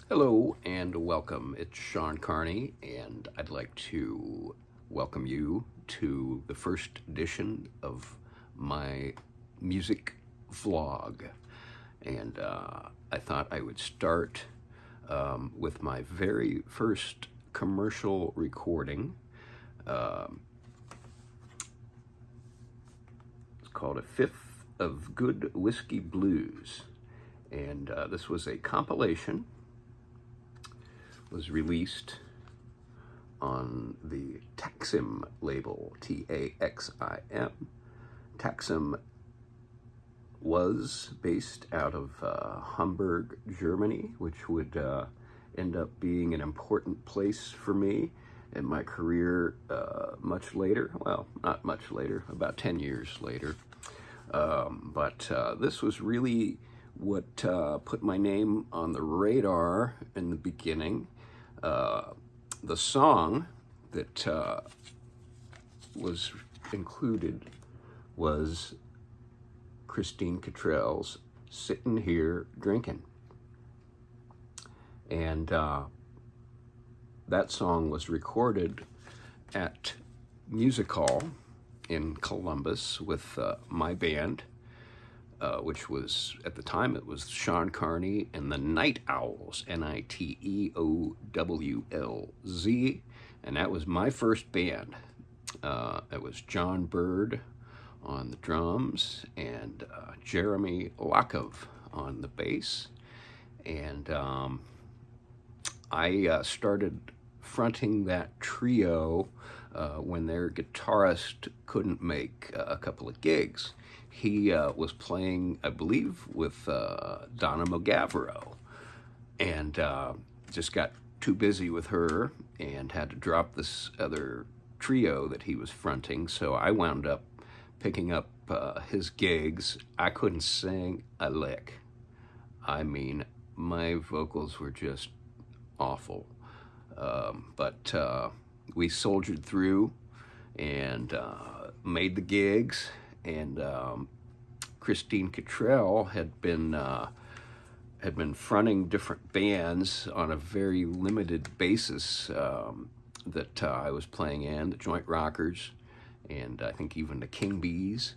Hello and welcome. It's Sean Carney, and I'd like to welcome you to the first edition of my music vlog. And I thought I would start with my very first commercial recording. It's called A Fifth of Good Whiskey Blues, and this was a compilation. Was released on the Taxim label, Taxim. Taxim was based out of Hamburg, Germany, which would end up being an important place for me in my career much later. Well, not much later, about 10 years later. But this was really what put my name on the radar in the beginning. The song that was included was Christine Kittrell's "Sittin' Here Drinkin'." And that song was recorded at Music Hall in Columbus with my band, which was, at the time, it was Sean Carney and the Night Owls, Niteowlz, and that was my first band. It was John Bird on the drums and Jeremy Lakov on the bass, and I started fronting that trio when their guitarist couldn't make a couple of gigs. He was playing, I believe, with Donna Mogavero, and just got too busy with her and had to drop this other trio that he was fronting. So I wound up picking up his gigs. I couldn't sing a lick. I mean, my vocals were just awful. But we soldiered through and made the gigs. And Christine Kittrell had been fronting different bands on a very limited basis that I was playing in, the Joint Rockers, and I think even the King Bees.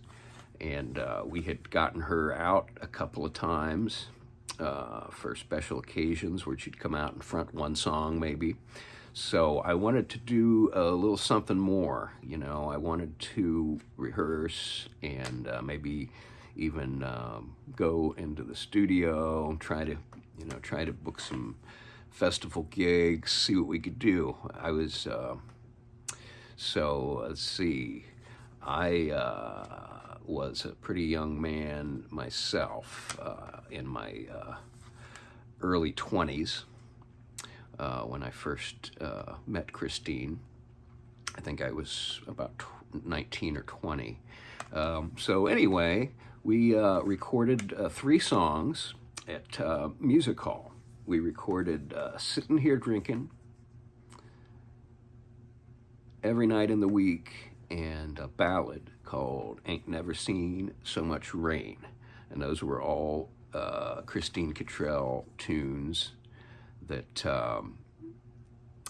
And we had gotten her out a couple of times for special occasions where she'd come out and front one song maybe. So I wanted to do a little something more, you know. I wanted to rehearse and maybe even go into the studio and try to book some festival gigs, see what we could do. I was, so let's see, I was a pretty young man myself in my early 20s. When I first met Christine. I think I was about 19 or 20. So anyway, we recorded 3 songs at Music Hall. We recorded "Sittin' Here Drinkin'," "Every Night in the Week," and a ballad called "Ain't Never Seen So Much Rain." And those were all Christine Kittrell tunes that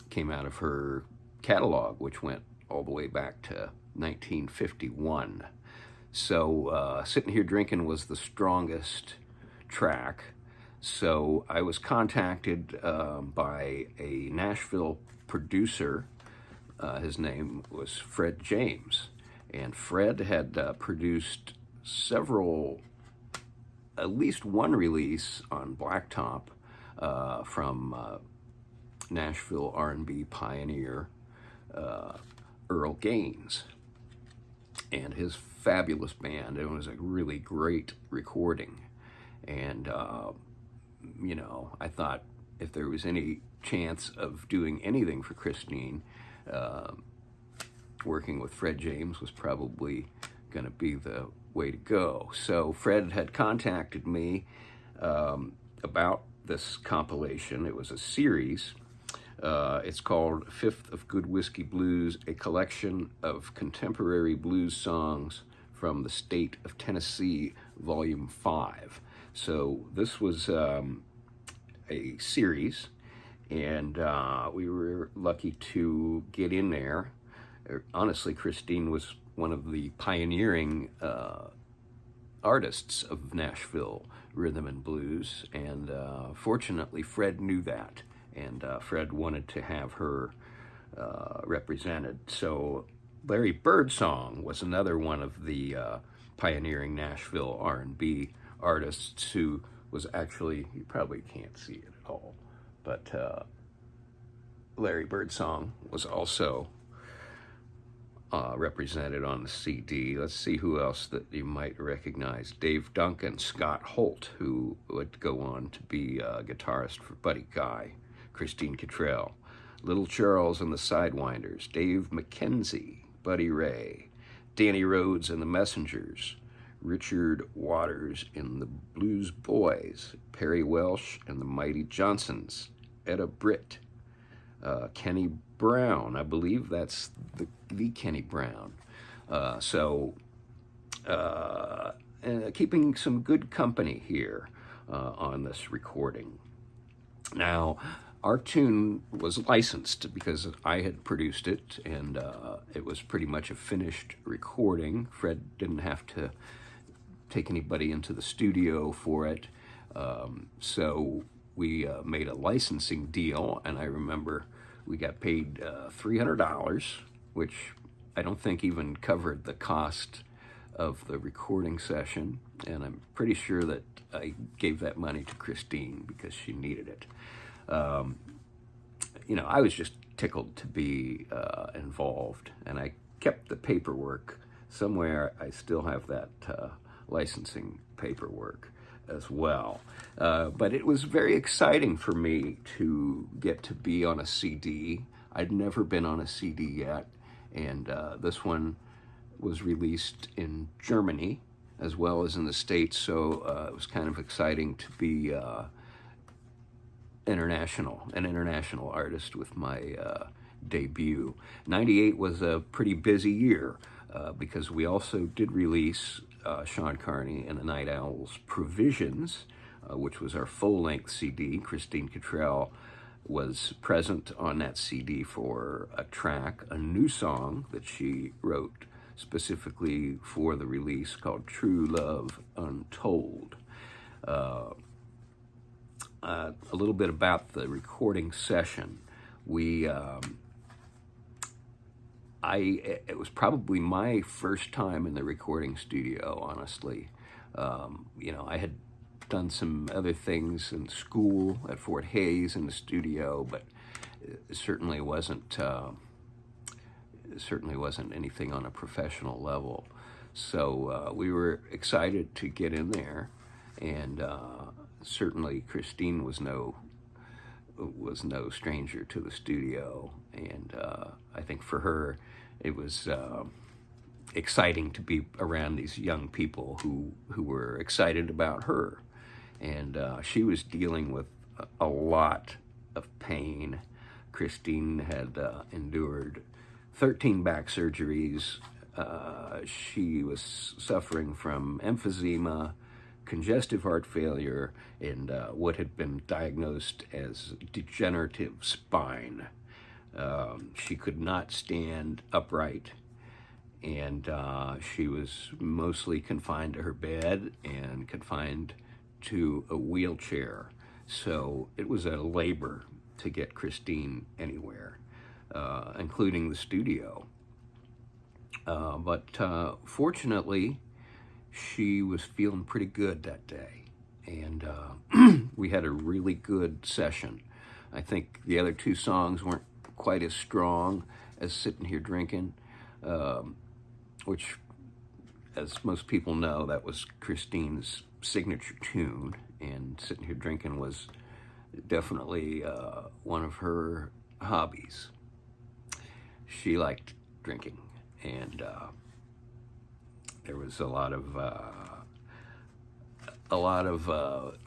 came out of her catalog, which went all the way back to 1951. So "Sittin' Here Drinkin'" was the strongest track. So I was contacted by a Nashville producer. His name was Fred James. And Fred had produced at least one release on Blacktop from Nashville R&B pioneer Earl Gaines and his fabulous band. It was a really great recording. And, you know, I thought if there was any chance of doing anything for Christine, working with Fred James was probably going to be the way to go. So Fred had contacted me about this compilation. It was a series. It's called "Fifth of Good Whiskey Blues, a collection of contemporary blues songs from the state of Tennessee, Volume 5. So this was a series, and we were lucky to get in there. Honestly, Christine was one of the pioneering artists of Nashville rhythm and blues, and fortunately Fred knew that, and Fred wanted to have her represented. So Larry Birdsong was another one of the pioneering Nashville R&B artists who was actually, you probably can't see it at all, but Larry Birdsong was also represented on the CD. Let's see who else that you might recognize. Dave Duncan, Scott Holt, who would go on to be a guitarist for Buddy Guy, Christine Kittrell, Little Charles and the Sidewinders, Dave McKenzie, Buddy Ray, Danny Rhodes and the Messengers, Richard Waters in the Blues Boys, Perry Welsh and the Mighty Johnsons, Etta Britt, Kenny Brown. I believe that's the Kenny Brown. Keeping some good company here on this recording. Now, our tune was licensed because I had produced it, and it was pretty much a finished recording. Fred didn't have to take anybody into the studio for it. So we made a licensing deal, and I remember we got paid $300, which I don't think even covered the cost of the recording session, and I'm pretty sure that I gave that money to Christine because she needed it. I was just tickled to be involved, and I kept the paperwork. Somewhere I still have that licensing paperwork as well. But it was very exciting for me to get to be on a CD. I'd never been on a CD yet, and this one was released in Germany as well as in the States, so it was kind of exciting to be an international artist with my debut. 98 was a pretty busy year because we also did release Sean Carney and the Night Owls' Provisions, which was our full-length CD. Christine Kittrell was present on that CD for a track, a new song that she wrote specifically for the release called True Love Untold. A little bit about the recording session. It was probably my first time in the recording studio, honestly. I had done some other things in school at Fort Hayes in the studio, but it certainly wasn't anything on a professional level. So we were excited to get in there, and certainly Christine was no stranger to the studio, and I think for her it was exciting to be around these young people who were excited about her, and she was dealing with a lot of pain. Christine had endured 13 back surgeries. She was suffering from emphysema, congestive heart failure, and what had been diagnosed as degenerative spine. She could not stand upright, and she was mostly confined to her bed and confined to a wheelchair. So it was a labor to get Christine anywhere, including the studio. But fortunately, she was feeling pretty good that day, and we had a really good session. I think the other two songs weren't quite as strong as Sitting Here Drinking, which, as most people know, that was Christine's signature tune, and Sitting Here Drinking was definitely one of her hobbies. She liked drinking, and there was a lot of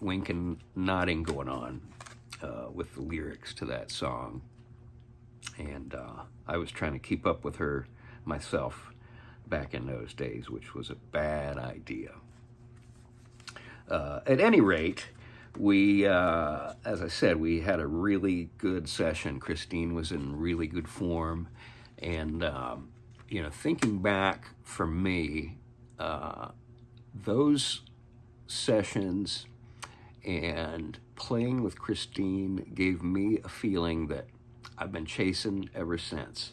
wink and nodding going on with the lyrics to that song, and I was trying to keep up with her myself back in those days, which was a bad idea. At any rate, we, as I said, we had a really good session. Christine was in really good form. And, thinking back for me, those sessions and playing with Christine gave me a feeling that I've been chasing ever since.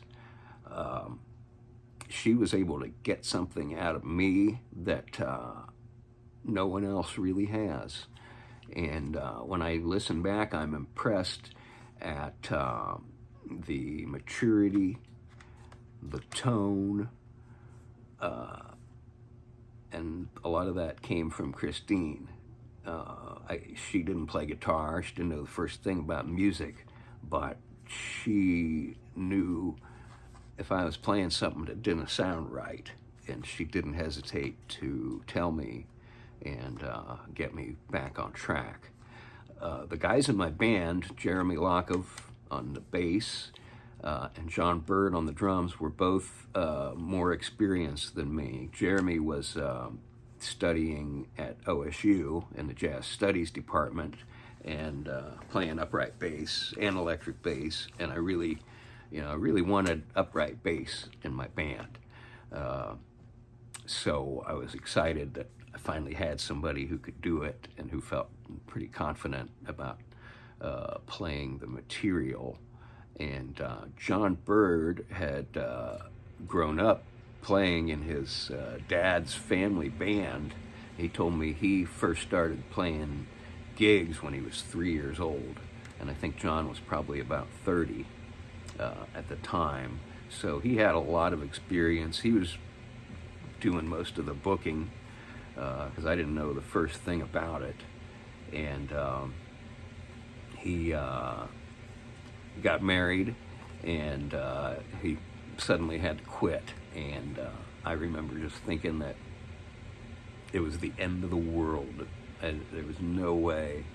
She was able to get something out of me that no one else really has. And when I listen back, I'm impressed at the maturity, the tone, and a lot of that came from Christine. She didn't play guitar, she didn't know the first thing about music, but she knew if I was playing something that didn't sound right, and she didn't hesitate to tell me and get me back on track. The guys in my band, Jeremy Lockov on the bass and John Bird on the drums, were both more experienced than me. Jeremy was studying at OSU in the Jazz Studies department and playing upright bass and electric bass, and I really wanted upright bass in my band. So I was excited that I finally had somebody who could do it and who felt pretty confident about playing the material. And John Bird had grown up playing in his dad's family band. He told me he first started playing gigs when he was 3 years old, and I think John was probably about 30 at the time. So he had a lot of experience. He was doing most of the booking because I didn't know the first thing about it. And he got married, and he suddenly had to quit. And I remember just thinking that it was the end of the world, and there was no way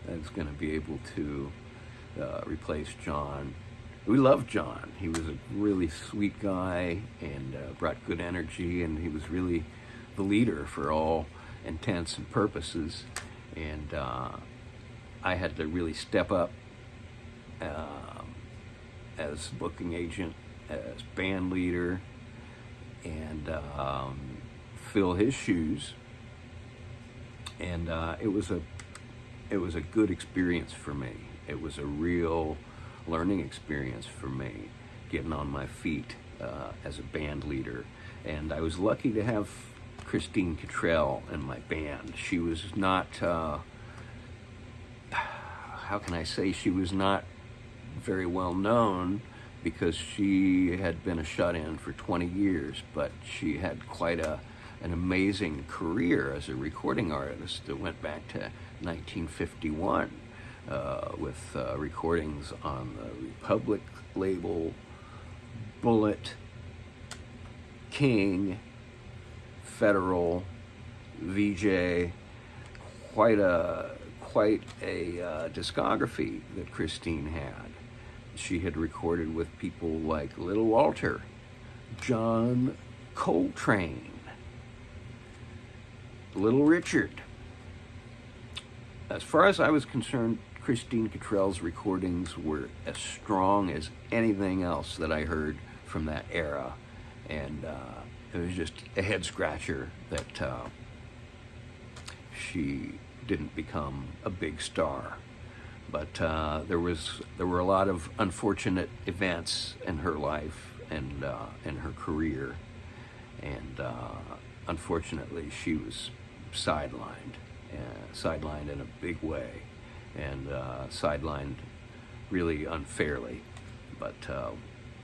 I was going to be able to replace John. We loved John. He was a really sweet guy and brought good energy, and he was really the leader for all intents and purposes. And I had to really step up as booking agent, as band leader, and fill his shoes. And it was a good experience for me. It was a real learning experience for me, getting on my feet as a band leader. And I was lucky to have Christine Kittrell in my band. She was not, how can I say, she was not very well known because she had been a shut-in for 20 years, but she had quite an amazing career as a recording artist that went back to 1951 with recordings on the Republic label, Bullet, King, Federal, VJ, quite a discography that Christine had. She had recorded with people like Little Walter, John Coltrane, Little Richard. As far as I was concerned, Christine Kittrell's recordings were as strong as anything else that I heard from that era. And it was just a head scratcher that she didn't become a big star. But there were a lot of unfortunate events in her life and in her career, and unfortunately she was sidelined in a big way, and sidelined really unfairly. But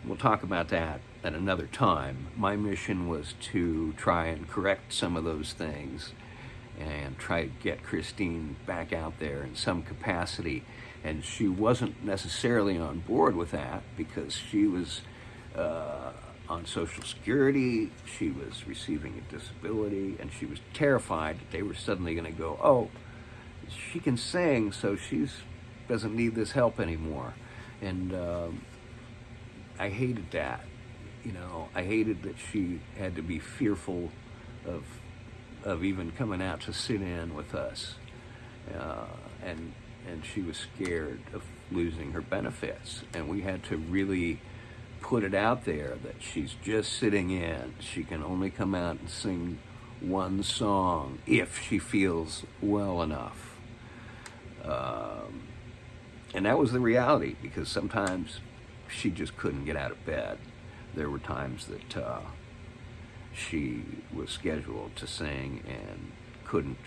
we'll talk about that at another time. My mission was to try and correct some of those things and try to get Christine back out there in some capacity. And she wasn't necessarily on board with that because she was on Social Security, she was receiving a disability, and she was terrified that they were suddenly going to go, oh, she can sing, so she doesn't need this help anymore. And I hated that. I hated that she had to be fearful of even coming out to sit in with us. and she was scared of losing her benefits, and we had to really put it out there that she's just sitting in. She can only come out and sing one song if she feels well enough. And that was the reality, because sometimes she just couldn't get out of bed. There were times that she was scheduled to sing and couldn't,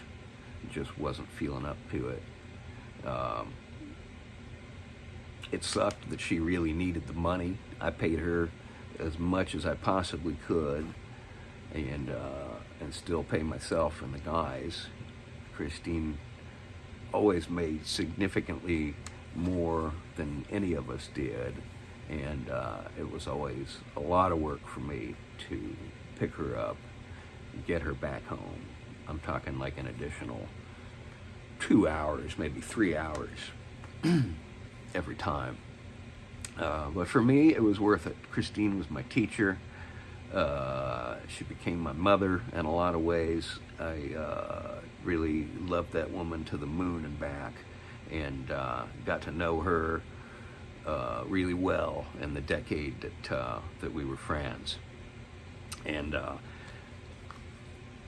just wasn't feeling up to it. It sucked that she really needed the money. I paid her as much as I possibly could, and still pay myself and the guys. Christine always made significantly more than any of us did, and it was always a lot of work for me to pick her up, get her back home. I'm talking like an additional 2 hours, maybe 3 hours every time. But for me, it was worth it. Christine was my teacher. She became my mother in a lot of ways. I really loved that woman to the moon and back, and got to know her really well in the decade that we were friends. And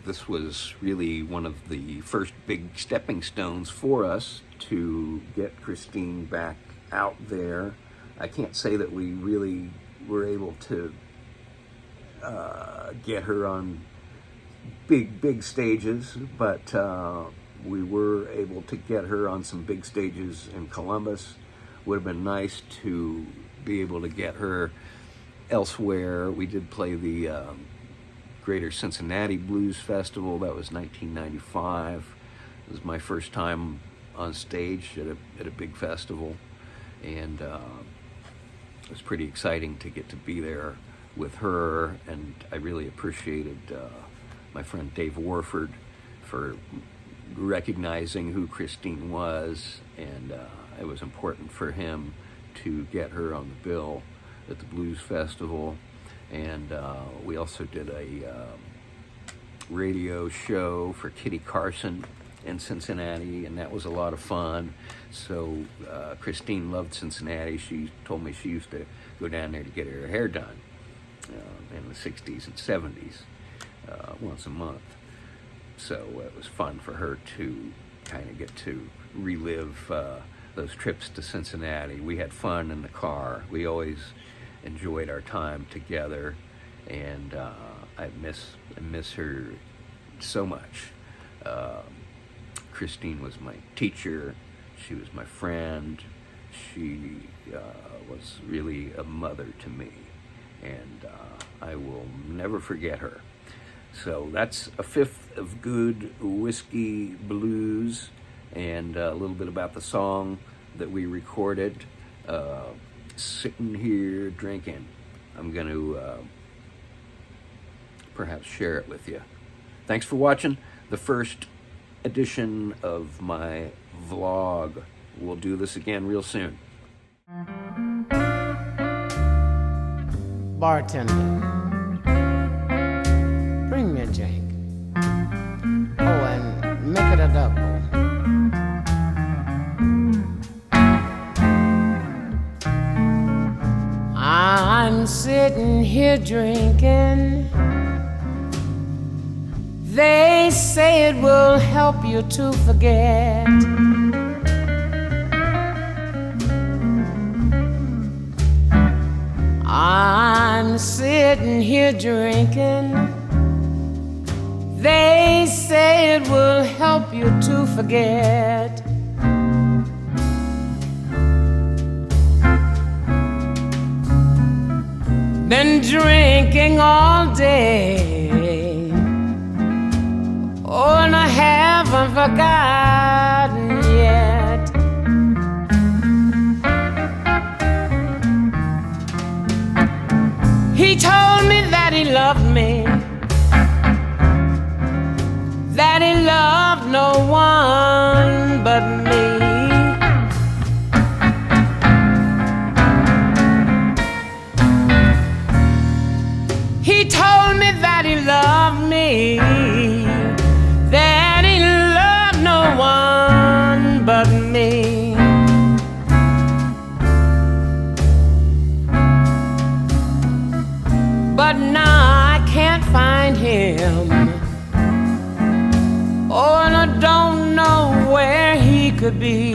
this was really one of the first big stepping stones for us to get Christine back out there. I can't say that we really were able to get her on big stages, but we were able to get her on some big stages in Columbus. Would have been nice to be able to get her elsewhere. We did play the Greater Cincinnati Blues Festival. That was 1995. It was my first time on stage at a big festival, and it was pretty exciting to get to be there with her. And I really appreciated my friend Dave Warford for recognizing who Christine was, and it was important for him to get her on the bill at the Blues Festival. And we also did a radio show for Kitty Carson in Cincinnati, and that was a lot of fun. So Christine loved Cincinnati. She told me she used to go down there to get her hair done in the 60s and 70s once a month. So it was fun for her to kind of get to relive those trips to Cincinnati. We had fun in the car. We always enjoyed our time together, and I miss her so much. Christine was my teacher. She was my friend. She was really a mother to me, and I will never forget her. So that's a fifth of good whiskey blues, and a little bit about the song that we recorded. Sitting here drinking. I'm going to perhaps share it with you. Thanks for watching the first edition of my vlog. We'll do this again real soon. Bartender, bring me a drink. Oh, and make it a double. I'm sitting here drinking. They say it will help you to forget. I'm sitting here drinking. They say it will help you to forget. Been drinking all day. Oh, and I haven't forgotten yet. He told me that he loved me, that he loved no one but me. He told me that he loved me, that he loved no one but me. but now I can't find him. Oh, and I don't know where he could be.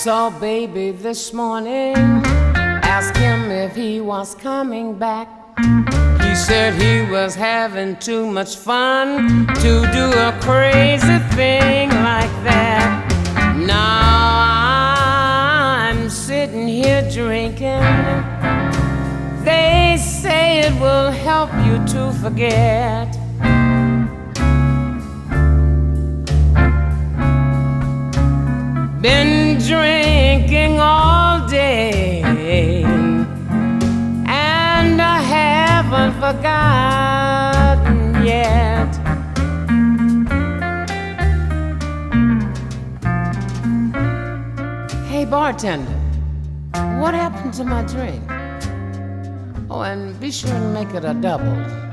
Saw baby this morning, asked him if he was coming back. He said he was having too much fun to do a crazy thing like that. Now I'm sitting here drinking. They say it will help you to forget. Been drinking all day, and I haven't forgotten yet. Hey bartender, what happened to my drink? Oh, and be sure to make it a double.